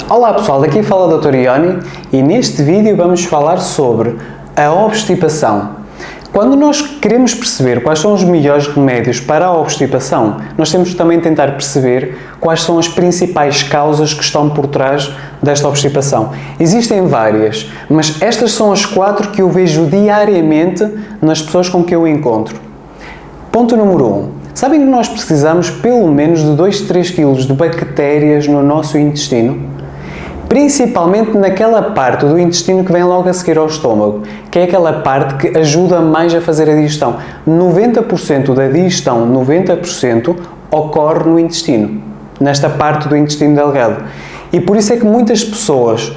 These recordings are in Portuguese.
Olá pessoal, daqui fala o Dr. Ioni e neste vídeo vamos falar sobre a obstipação. Quando nós queremos perceber quais são os melhores remédios para a obstipação, nós temos que também tentar perceber quais são as principais causas que estão por trás desta obstipação. Existem várias, mas estas são as 4 que eu vejo diariamente nas pessoas com que eu encontro. Ponto número 1. Sabem que nós precisamos pelo menos de 2-3 kg de bactérias no nosso intestino? Principalmente naquela parte do intestino que vem logo a seguir ao estômago, que é aquela parte que ajuda mais a fazer a digestão. 90% da digestão, 90%, ocorre no intestino, nesta parte do intestino delgado. E por isso é que muitas pessoas,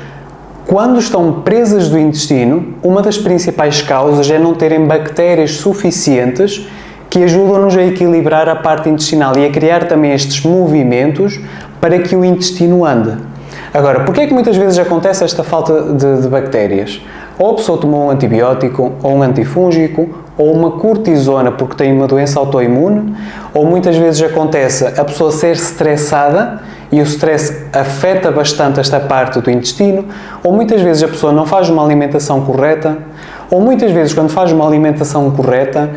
quando estão presas do intestino, uma das principais causas é não terem bactérias suficientes que ajudam-nos a equilibrar a parte intestinal e a criar também estes movimentos para que o intestino ande. Agora, porquê é que muitas vezes acontece esta falta de bactérias? Ou a pessoa tomou um antibiótico, ou um antifúngico, ou uma cortisona porque tem uma doença autoimune, ou muitas vezes acontece a pessoa ser estressada e o stress afeta bastante esta parte do intestino, ou muitas vezes a pessoa não faz uma alimentação correta, ou muitas vezes quando faz uma alimentação correta,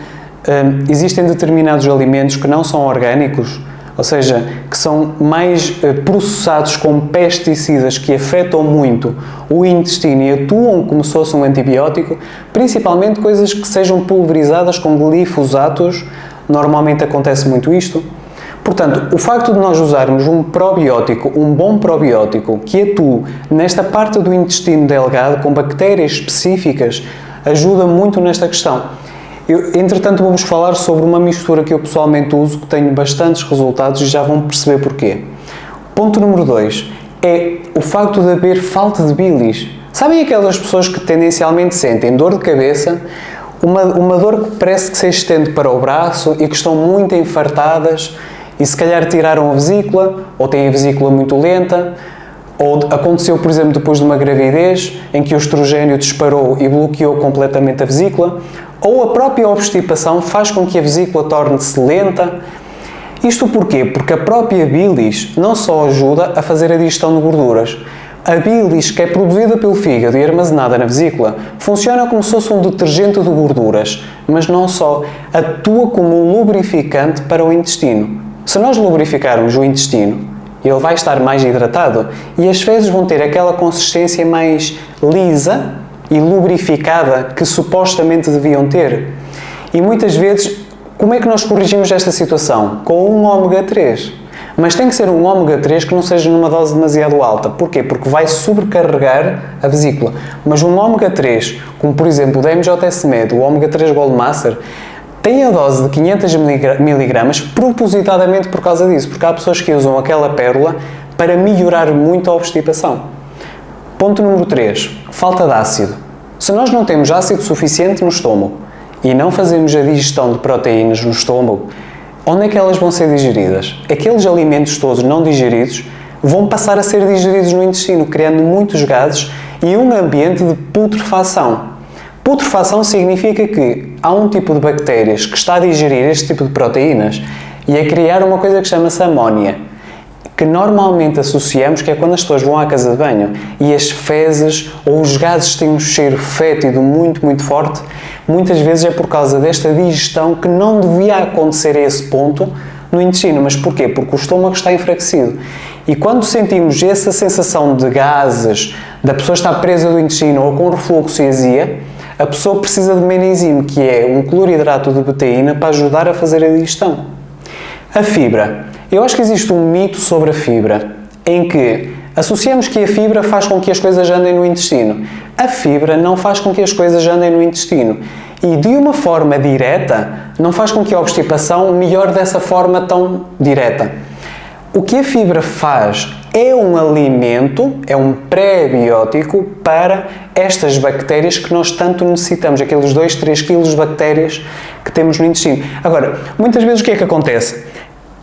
existem determinados alimentos que não são orgânicos, ou seja, que são mais processados com pesticidas que afetam muito o intestino e atuam como se fosse um antibiótico, principalmente coisas que sejam pulverizadas com glifosatos, normalmente acontece muito isto. Portanto, o facto de nós usarmos um probiótico, um bom probiótico, que atua nesta parte do intestino delgado com bactérias específicas, ajuda muito nesta questão. Entretanto, vou-vos falar sobre uma mistura que eu pessoalmente uso, que tenho bastantes resultados e já vão perceber porquê. Ponto número 2 é o facto de haver falta de bilis. Sabem aquelas pessoas que tendencialmente sentem dor de cabeça, uma dor que parece que se estende para o braço e que estão muito infartadas e se calhar tiraram a vesícula ou têm a vesícula muito lenta, ou aconteceu, por exemplo, depois de uma gravidez em que o estrogênio disparou e bloqueou completamente a vesícula, ou a própria obstipação faz com que a vesícula torne-se lenta. Isto porquê? Porque a própria bilis não só ajuda a fazer a digestão de gorduras. A bilis, que é produzida pelo fígado e armazenada na vesícula, funciona como se fosse um detergente de gorduras, mas não só, atua como um lubrificante para o intestino. Se nós lubrificarmos o intestino, ele vai estar mais hidratado e as fezes vão ter aquela consistência mais lisa e lubrificada que supostamente deviam ter. E muitas vezes, como é que nós corrigimos esta situação? Com um ômega 3. Mas tem que ser um ômega 3 que não seja numa dose demasiado alta. Porquê? Porque vai sobrecarregar a vesícula. Mas um ômega 3, como por exemplo o DMJS-Med, o ômega 3 Gold Master, tem a dose de 500 mg propositadamente por causa disso, porque há pessoas que usam aquela pérola para melhorar muito a obstipação. Ponto número 3. Falta de ácido. Se nós não temos ácido suficiente no estômago e não fazemos a digestão de proteínas no estômago, onde é que elas vão ser digeridas? Aqueles alimentos todos não digeridos vão passar a ser digeridos no intestino, criando muitos gases e um ambiente de putrefação. Putrefação significa que há um tipo de bactérias que está a digerir este tipo de proteínas e a criar uma coisa que chama-se amónia, que normalmente associamos que é quando as pessoas vão à casa de banho e as fezes ou os gases têm um cheiro fétido muito, muito forte, muitas vezes é por causa desta digestão que não devia acontecer a esse ponto no intestino. Mas porquê? Porque o estômago está enfraquecido. E quando sentimos essa sensação de gases, da pessoa estar presa do intestino ou com refluxo e azia, a pessoa precisa de uma enzima, que é um cloridrato de betaína, para ajudar a fazer a digestão. A fibra. Eu acho que existe um mito sobre a fibra, em que associamos que a fibra faz com que as coisas andem no intestino. A fibra não faz com que as coisas andem no intestino. E de uma forma direta, não faz com que a obstipação melhore dessa forma tão direta. O que a fibra faz é um alimento, é um pré-biótico para estas bactérias que nós tanto necessitamos, aqueles 2-3 kg de bactérias que temos no intestino. Agora, muitas vezes o que é que acontece?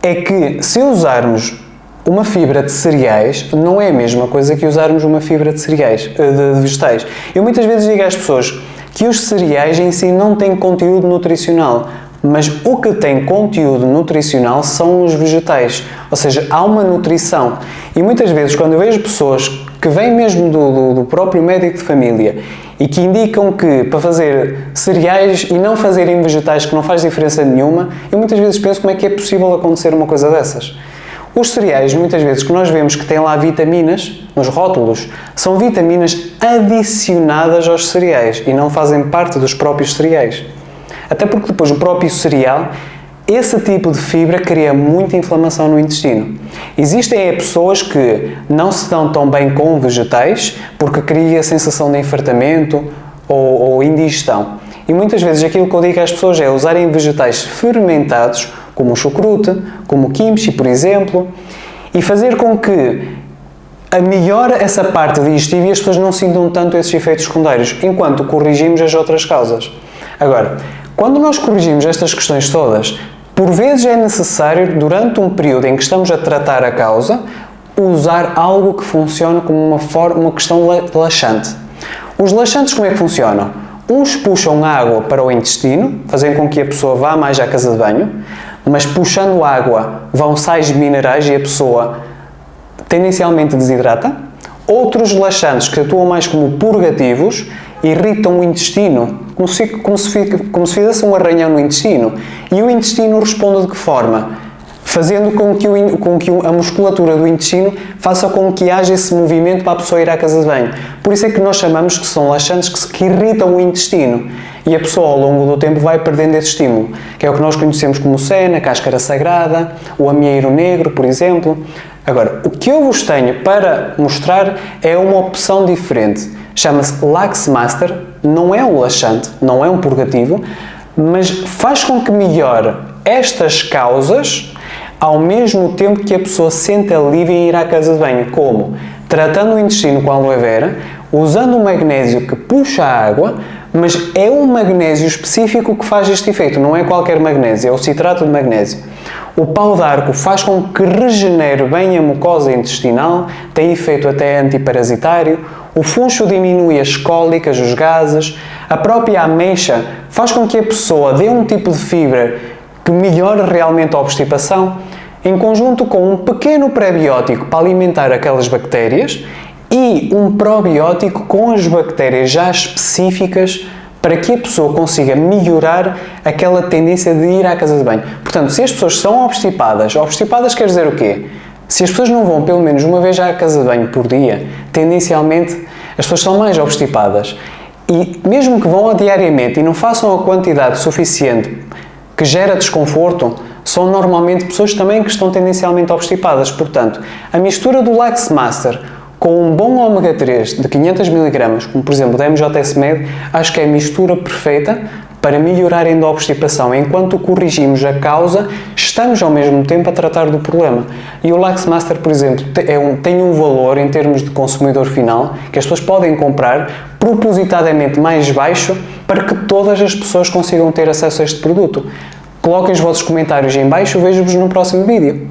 É que se usarmos uma fibra de cereais, não é a mesma coisa que usarmos uma fibra de cereais, de vegetais. Eu muitas vezes digo às pessoas que os cereais em si não têm conteúdo nutricional. mas o que tem conteúdo nutricional são os vegetais, ou seja, há uma nutrição. E muitas vezes, quando eu vejo pessoas que vêm mesmo do próprio médico de família e que indicam que para fazer cereais e não fazerem vegetais, que não faz diferença nenhuma, eu muitas vezes penso como é que é possível acontecer uma coisa dessas. Os cereais, muitas vezes, que nós vemos que têm lá vitaminas, nos rótulos, são vitaminas adicionadas aos cereais e não fazem parte dos próprios cereais. Até porque depois o próprio cereal, esse tipo de fibra cria muita inflamação no intestino. Existem pessoas que não se dão tão bem com vegetais porque cria a sensação de enfartamento ou indigestão. E muitas vezes aquilo que eu digo às pessoas é usarem vegetais fermentados, como o chucrute, como o kimchi, por exemplo, e fazer com que melhore essa parte digestiva e as pessoas não sintam tanto esses efeitos secundários, enquanto corrigimos as outras causas. Agora, quando nós corrigimos estas questões todas, por vezes é necessário, durante um período em que estamos a tratar a causa, usar algo que funcione como uma questão laxante. Os laxantes como é que funcionam? Uns puxam água para o intestino, fazendo com que a pessoa vá mais à casa de banho, mas puxando água vão sais minerais e a pessoa tendencialmente desidrata. Outros laxantes que atuam mais como purgativos irritam o intestino, como se fizesse um arranhão no intestino. E o intestino responde de que forma? Fazendo com que a musculatura do intestino faça com que haja esse movimento para a pessoa ir à casa de banho. Por isso é que nós chamamos que são laxantes que irritam o intestino. E a pessoa, ao longo do tempo, vai perdendo esse estímulo, que é o que nós conhecemos como sena, cáscara sagrada, o amieiro negro, por exemplo. Agora, o que eu vos tenho para mostrar é uma opção diferente. Chama-se Laxmaster, não é um laxante, não é um purgativo, mas faz com que melhore estas causas ao mesmo tempo que a pessoa sente alívio em ir à casa de banho. Como? Tratando o intestino com aloe vera, usando um magnésio que puxa a água, mas é um magnésio específico que faz este efeito, não é qualquer magnésio, é o citrato de magnésio. O pau d'arco faz com que regenere bem a mucosa intestinal, tem efeito até antiparasitário. O funcho diminui as cólicas, os gases. A própria ameixa faz com que a pessoa dê um tipo de fibra que melhore realmente a obstipação, em conjunto com um pequeno prebiótico para alimentar aquelas bactérias e um probiótico com as bactérias já específicas para que a pessoa consiga melhorar aquela tendência de ir à casa de banho. Portanto, se as pessoas são obstipadas quer dizer o quê? Se as pessoas não vão pelo menos uma vez à casa de banho por dia, tendencialmente as pessoas são mais obstipadas. E mesmo que vão diariamente e não façam a quantidade suficiente que gera desconforto, são normalmente pessoas também que estão tendencialmente obstipadas. Portanto, a mistura do Laxmaster com um bom ômega 3 de 500 mg, como por exemplo da MJS Med, acho que é a mistura perfeita para melhorar ainda a obstipação. Enquanto corrigimos a causa, estamos ao mesmo tempo a tratar do problema. E o Laxmaster, por exemplo, tem um valor em termos de consumidor final que as pessoas podem comprar propositadamente mais baixo para que todas as pessoas consigam ter acesso a este produto. Coloquem os vossos comentários em baixo, vejo-vos no próximo vídeo.